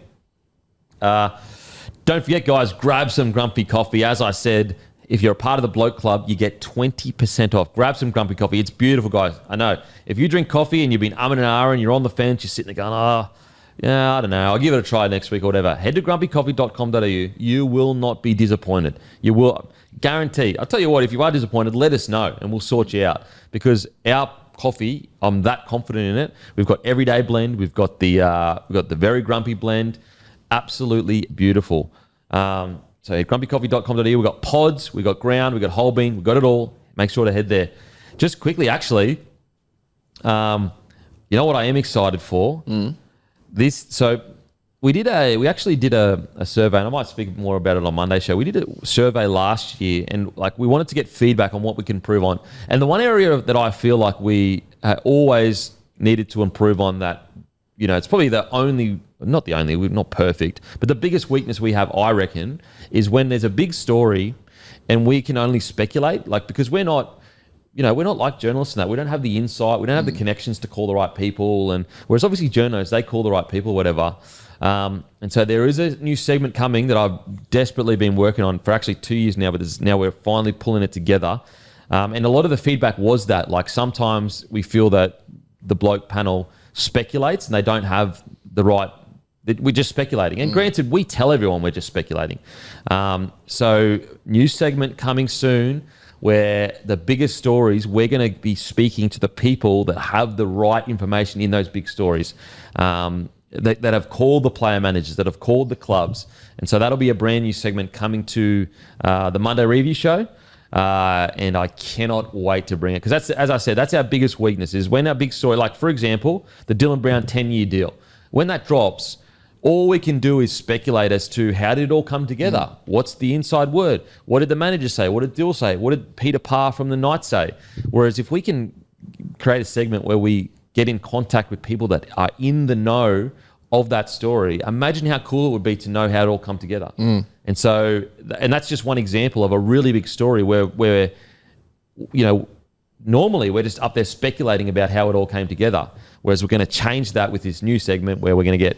Don't forget, guys, grab some Grumpy Coffee. As I said, if you're a part of the Bloke Club, you get 20% off. Grab some Grumpy Coffee. It's beautiful, guys. I know. If you drink coffee and you've been umming and ahhing, you're on the fence, you're sitting there going, I don't know. I'll give it a try next week or whatever. Head to grumpycoffee.com.au. You will not be disappointed. You will. Guarantee. I'll tell you what, if you are disappointed, let us know and we'll sort you out. Because our coffee, I'm that confident in it. We've got everyday blend. We've got the very grumpy blend. Absolutely beautiful. So grumpycoffee.com.au, we've got pods, we've got ground, we've got whole bean, we've got it all. Make sure to head there. Just quickly, actually, you know what I am excited for? We actually did a survey, and I might speak more about it on Monday's show. We did a survey last year, and like we wanted to get feedback on what we can improve on. And the one area that I feel like we always needed to improve on, that, you know, it's probably we're not perfect, but the biggest weakness we have, I reckon, is when there's a big story and we can only speculate, like, because we're not like journalists and that. We don't have the insight. We don't have the connections to call the right people. And whereas obviously journos, they call the right people, whatever. And so there is a new segment coming that I've desperately been working on for actually 2 years now, but now we're finally pulling it together. And a lot of the feedback was that, like, sometimes we feel that the Bloke panel speculates and they don't have the right... We're just speculating. And granted, we tell everyone we're just speculating. So new segment coming soon, where the biggest stories, we're going to be speaking to the people that have the right information in those big stories, that have called the player managers, that have called the clubs. And so that'll be a brand new segment coming to the Monday Review Show. And I cannot wait to bring it. Because that's, as I said, that's our biggest weakness, is when our big story, like, for example, the Dylan Brown 10-year deal. when that drops, all we can do is speculate as to how did it all come together? What's the inside word? What did the manager say? What did Dill say? What did Peter Parr from the Knights say? Whereas if we can create a segment where we get in contact with people that are in the know of that story, imagine how cool it would be to know how it all come together. And that's just one example of a really big story where normally we're just up there speculating about how it all came together. Whereas we're going to change that with this new segment where we're going to get,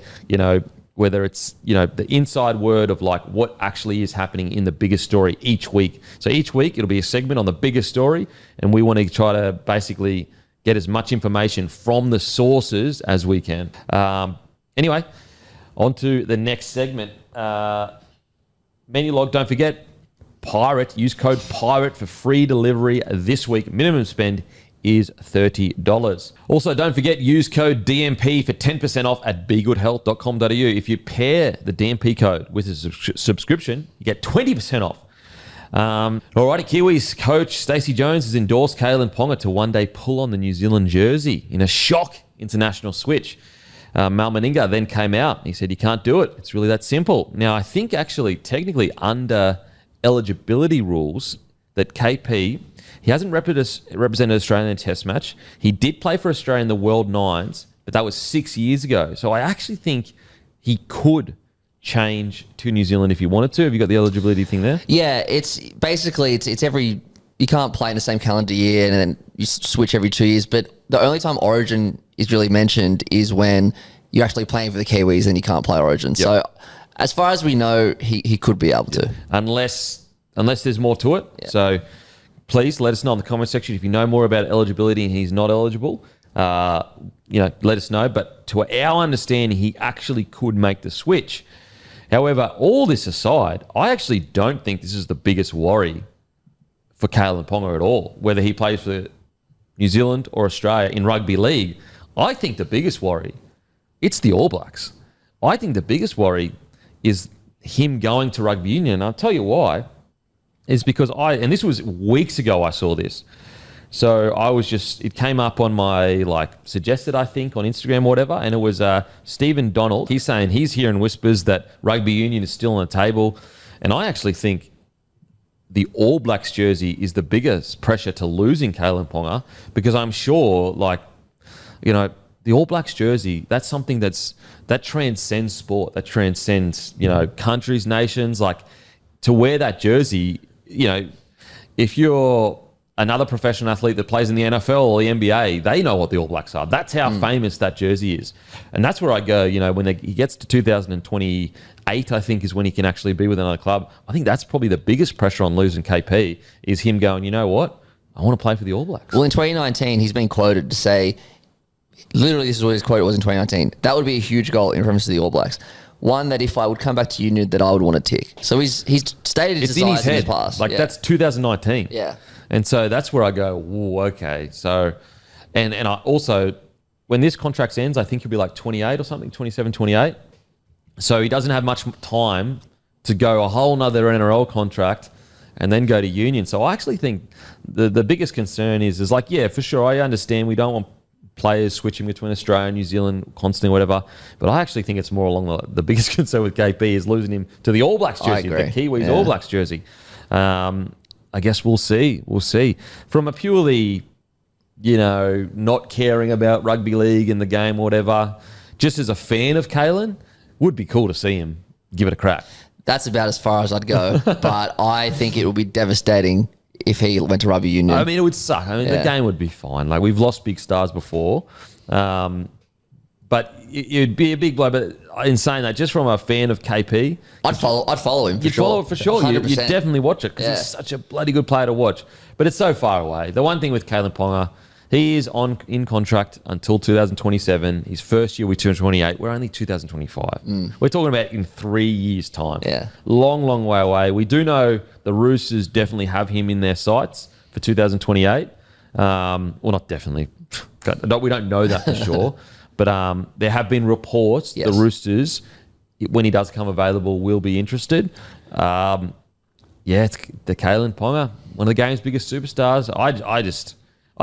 whether it's, the inside word of like what actually is happening in the biggest story each week. So each week it'll be a segment on the biggest story, and we want to try to basically get as much information from the sources as we can. Anyway, on to the next segment. Menu log, don't forget, Pirate. Use code PIRATE for free delivery this week. Minimum spend is $30. Also, don't forget, use code DMP for 10% off at begoodhealth.com.au. If you pair the DMP code with a subscription, you get 20% off. Alrighty, Kiwis coach Stacey Jones has endorsed Kalyn Ponga to one day pull on the New Zealand jersey in a shock international switch. Mal Meninga then came out. He said, you can't do it. It's really that simple. Now, I think actually technically under eligibility rules that KP, he hasn't represented Australia in a test match. He did play for Australia in the World Nines, but that was 6 years ago. So I actually think he could change to New Zealand if he wanted to. Have you got the eligibility thing there? Yeah, it's basically it's every, you can't play in the same calendar year and then you switch every 2 years. But the only time Origin is really mentioned is when you're actually playing for the Kiwis and you can't play Origin. Yep. So as far as we know, he could be able to. Unless there's more to it. Yeah. So please let us know in the comment section if you know more about eligibility and he's not eligible. Let us know. But to our understanding, he actually could make the switch. However, all this aside, I actually don't think this is the biggest worry for Kalyn Ponga at all, whether he plays for New Zealand or Australia in rugby league. I think the biggest worry, it's the All Blacks. I think the biggest worry is him going to rugby union. And I'll tell you why. Is because and this was weeks ago I saw this. So it came up on my, suggested, I think, on Instagram or whatever, and it was Stephen Donald. He's saying he's hearing whispers that rugby union is still on the table. And I actually think the All Blacks jersey is the biggest pressure to losing Kalyn Ponga, because I'm sure, the All Blacks jersey, that's something that transcends sport, that transcends, countries, nations. To wear that jersey, if you're another professional athlete that plays in the NFL or the NBA, they know what the All Blacks are. That's how famous that jersey is. And that's where I go, when he gets to 2028, I think, is when he can actually be with another club. I think that's probably the biggest pressure on losing KP, is him going, you know what? I want to play for the All Blacks. Well, in 2019, he's been quoted to say, literally this is what his quote was in 2019, that would be a huge goal in reference to the All Blacks. One that if I would come back to union, that I would want to tick. So he's stated his desires in his past. That's 2019. Yeah. And so that's where I go, ooh, okay. So, and I also, when this contract ends, I think he'll be 28 or something, 27, 28. So he doesn't have much time to go a whole nother NRL contract and then go to union. So I actually think the biggest concern is for sure, I understand we don't want players switching between Australia and New Zealand constantly, whatever. But I actually think it's more along the biggest concern with KP is losing him to the All Blacks jersey, the Kiwis All Blacks jersey. I guess we'll see. We'll see. From a purely, not caring about rugby league and the game or whatever, just as a fan of Kalyn, would be cool to see him give it a crack. That's about as far as I'd go. But I think it would be devastating if he went to rugby union. I mean, it would suck. I mean, the game would be fine. We've lost big stars before. But it'd be a big blow. But in saying that, just from a fan of KP, I'd follow him. You'd follow it for sure. You'd definitely watch it, because he's such a bloody good player to watch. But it's so far away. The one thing with Kalyn Ponga, he is in contract until 2027. His first year we 2028. We're only 2025. We're talking about in 3 years' time. Yeah, long, long way away. We do know the Roosters definitely have him in their sights for 2028. Well, not definitely. We don't know that for sure. But there have been reports the Roosters, when he does come available, will be interested. It's the Kalyn Ponga, one of the game's biggest superstars. I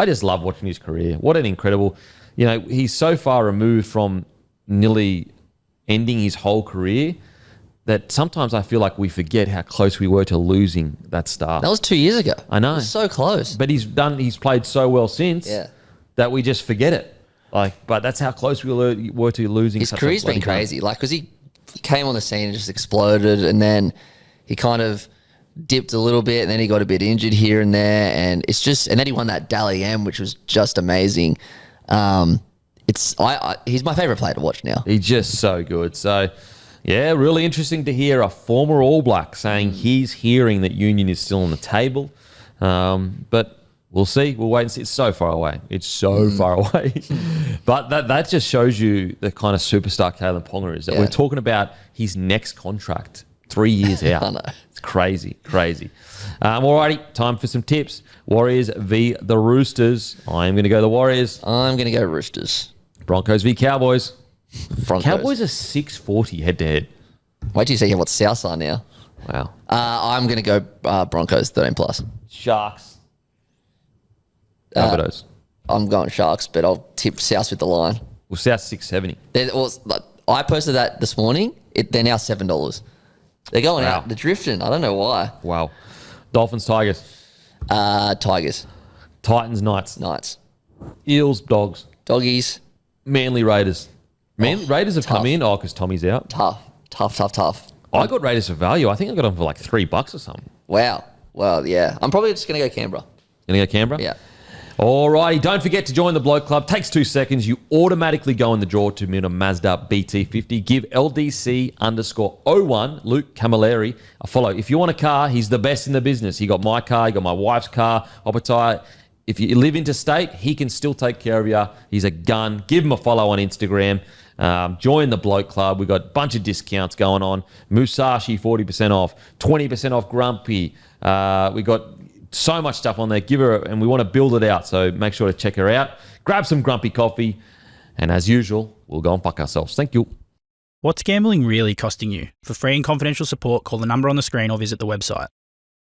just love watching his career. What an incredible, he's so far removed from nearly ending his whole career, that sometimes I feel like we forget how close we were to losing that star. That was 2 years ago. I know. It was so close. But he's played so well since that we just forget it. But that's how close we were to losing. His career's been crazy. Because he came on the scene and just exploded, and then he kind of dipped a little bit, and then he got a bit injured here and there, and then he won that Dally M, which was just amazing. He's my favorite player to watch now. He's just so good. So, yeah, really interesting to hear a former All Black saying he's hearing that Union is still on the table. But we'll see. We'll wait and see. It's so far away. It's so far away. But that just shows you the kind of superstar Kalyn Ponga is. That we're talking about his next contract 3 years out. I know. It's crazy. Alrighty, time for some tips. Warriors v. the Roosters. I'm going to go the Warriors. I'm going to go Roosters. Broncos v. Cowboys. Broncos. Cowboys are 640 head-to-head. Wait till you see what Souths are now. Wow. I'm going to go Broncos 13+. Sharks. Rabbitohs. I'm going Sharks, but I'll tip Souths with the line. Well, South 670. I posted that this morning. They're now $7. They're going out. They're drifting. I don't know why. Wow. Dolphins, Tigers. Tigers. Titans, Knights. Knights. Eels, Dogs. Doggies. Manly, Raiders. Raiders have tough. come in. Oh, because Tommy's out. Tough. I got Raiders for value. I think I got them for like $3 or something. Wow. Well, yeah. I'm probably just going to go Canberra. Gonna go Canberra? Yeah. Alrighty, don't forget to join the Bloke Club. Takes 2 seconds. You automatically go in the draw to win a Mazda BT50. Give LDC_01 Luke Camilleri a follow. If you want a car, he's the best in the business. He got my car, he got my wife's car, Opatai. If you live interstate, he can still take care of you. He's a gun. Give him a follow on Instagram. Join the Bloke Club. We've got a bunch of discounts going on. Musashi, 40% off. 20% off Grumpy. We got so much stuff on there. Give her, and we want to build it out. So make sure to check her out. Grab some Grumpy coffee. And as usual, we'll go and fuck ourselves. Thank you. What's gambling really costing you? For free and confidential support, call the number on the screen or visit the website.